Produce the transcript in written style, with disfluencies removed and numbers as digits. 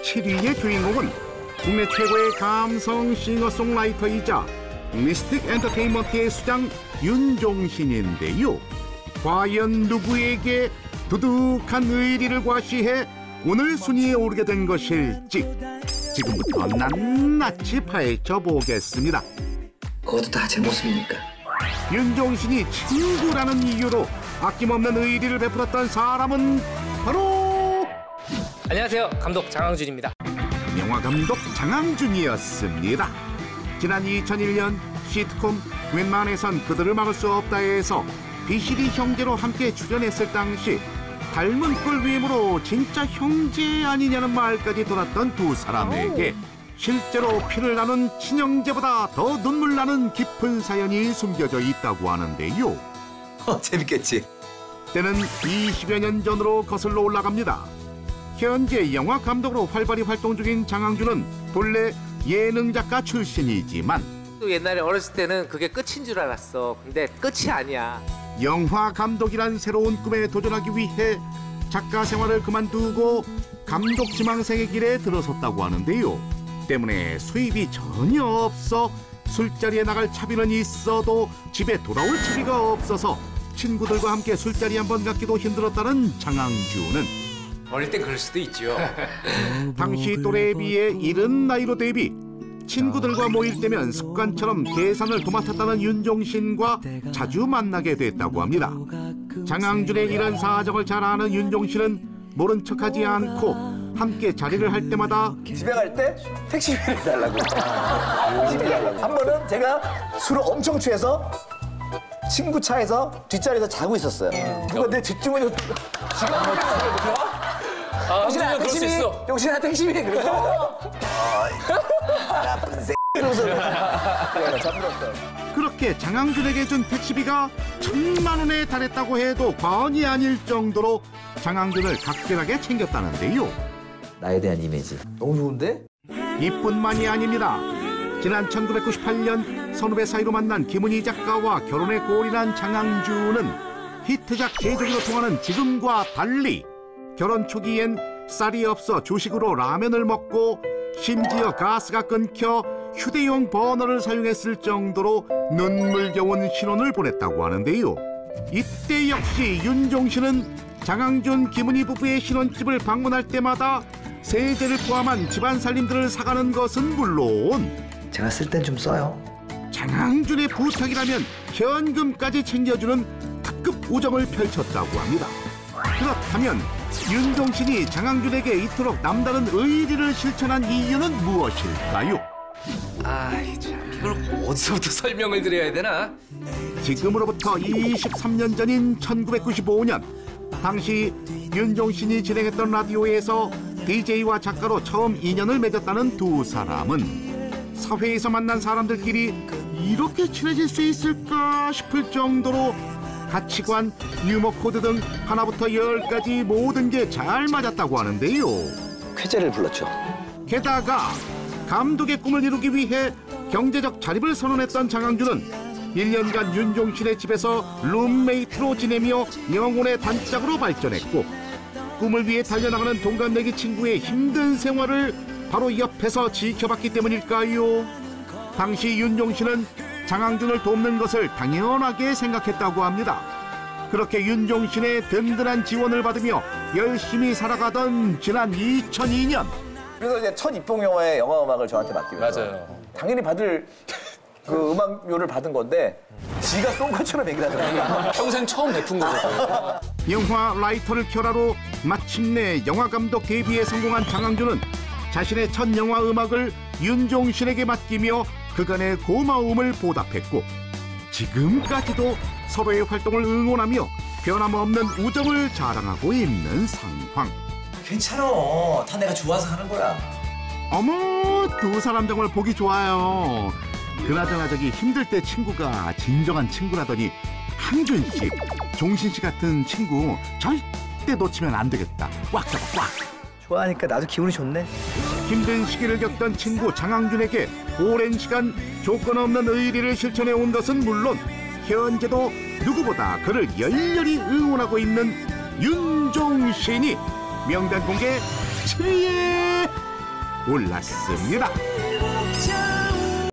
7위의 주인공은 국내 최고의 감성 싱어송라이터이자 미스틱 엔터테인먼트의 수장 윤종신인데요. 과연 누구에게 두둑한 의리를 과시해 오늘 순위에 오르게 된 것일지 지금부터 낱낱이 파헤쳐 보겠습니다. 그것도 다 제 모습이니까. 윤종신이 친구라는 이유로 아낌없는 의리를 베풀었던 사람은 바로 안녕하세요, 감독 장항준입니다. 영화감독 장항준이었습니다. 지난 2001년 시트콤 웬만해선 그들을 막을 수 없다에서 비실이 형제로 함께 출연했을 당시 닮은 꼴비임으로 진짜 형제 아니냐는 말까지 돌았던 두 사람에게 실제로 피를 나눈 친형제보다 더 눈물 나는 깊은 사연이 숨겨져 있다고 하는데요. 재밌겠지. 때는 20여 년 전으로 거슬러 올라갑니다. 현재 영화 감독으로 활발히 활동 중인 장항준은 본래 예능 작가 출신이지만 또 옛날에 어렸을 때는 그게 끝인 줄 알았어. 근데 끝이 아니야. 영화 감독이란 새로운 꿈에 도전하기 위해 작가 생활을 그만두고 감독 지망생의 길에 들어섰다고 하는데요. 때문에 수입이 전혀 없어 술자리에 나갈 차비는 있어도 집에 돌아올 차비가 없어서 친구들과 함께 술자리 한번 갖기도 힘들었다는 장항준은 어릴 땐 그럴 수도 있죠. 당시 또래에 비해 이른 나이로 대비 친구들과 모일 때면 습관처럼 계산을 도맡았다는 윤종신과 자주 만나게 됐다고 합니다. 장항준의 이런 사정을 잘 아는 윤종신은 모른 척하지 않고 함께 자리를 할 때마다 집에 갈 때 택시비를 달라고. 한 번은 제가 술을 엄청 취해서 친구 차에서 뒷자리에서 자고 있었어요. 누가 내 뒷주머니에 영신아, 택시비! 영신아, 택시비! 그러고 나쁜 새 이러면서 잠들었어요. 그렇게 장항준에게 준 택시비가 1,000만 원에 달했다고 해도 과언이 아닐 정도로 장항준을 각별하게 챙겼다는데요. 나에 대한 이미지. 너무 좋은데? 이뿐만이 아닙니다. 지난 1998년 선후배 사이로 만난 김은희 작가와 결혼에 골인한 장항준은 히트작 제조기로 통하는 지금과 달리 결혼 초기엔 쌀이 없어 주식으로 라면을 먹고 심지어 가스가 끊겨 휴대용 버너를 사용했을 정도로 눈물겨운 신혼을 보냈다고 하는데요. 이때 역시 윤종신은 장항준, 김은희 부부의 신혼집을 방문할 때마다 세제를 포함한 집안 살림들을 사가는 것은 물론 제가 쓸 땐 좀 써요. 장항준의 부탁이라면 현금까지 챙겨주는 특급 우정을 펼쳤다고 합니다. 그렇다면 윤종신이 장항준에게 이토록 남다른 의리를 실천한 이유는 무엇일까요? 아이 참, 이걸 어디서부터 설명을 드려야 되나? 지금으로부터 23년 전인 1995년 당시 윤종신이 진행했던 라디오에서 DJ와 작가로 처음 인연을 맺었다는 두 사람은 사회에서 만난 사람들끼리 이렇게 친해질 수 있을까 싶을 정도로 가치관, 유머 코드 등 하나부터 10까지 모든 게 잘 맞았다고 하는데요. 쾌재를 불렀죠. 게다가 감독의 꿈을 이루기 위해 경제적 자립을 선언했던 장항준은 1년간 윤종신의 집에서 룸메이트로 지내며 영혼의 단짝으로 발전했고 꿈을 위해 달려나가는 동갑내기 친구의 힘든 생활을 바로 옆에서 지켜봤기 때문일까요? 당시 윤종신은 장항준을 돕는 것을 당연하게 생각했다고 합니다. 그렇게 윤종신의 든든한 지원을 받으며 열심히 살아가던 지난 2002년 그래서 이제 첫 입봉 영화의 영화 음악을 저한테 맡기면서 맞아요. 당연히 받을 그 음악료를 받은 건데 지가 쏜 것처럼 얘기를 하더라고요. 평생 처음 베푼 거거든요. 영화 라이터를 켜라로 마침내 영화감독 데뷔에 성공한 장항준은 자신의 첫 영화 음악을 윤종신에게 맡기며 그간의 고마움을 보답했고 지금까지도 서로의 활동을 응원하며 변함없는 우정을 자랑하고 있는 상황. 괜찮아. 다 내가 좋아서 하는 거야. 어머, 두 사람 정말 보기 좋아요. 그나저나 저기 힘들 때 친구가 진정한 친구라더니 항준 씨, 종신 씨 같은 친구 절대 놓치면 안 되겠다. 꽉 잡아, 꽉. 좋아하니까 나도 기분이 좋네. 힘든 시기를 겪던 친구 장항준에게 오랜 시간 조건 없는 의리를 실천해 온 것은 물론 현재도 누구보다 그를 열렬히 응원하고 있는 윤종신이 명단 공개 7위에 올랐습니다.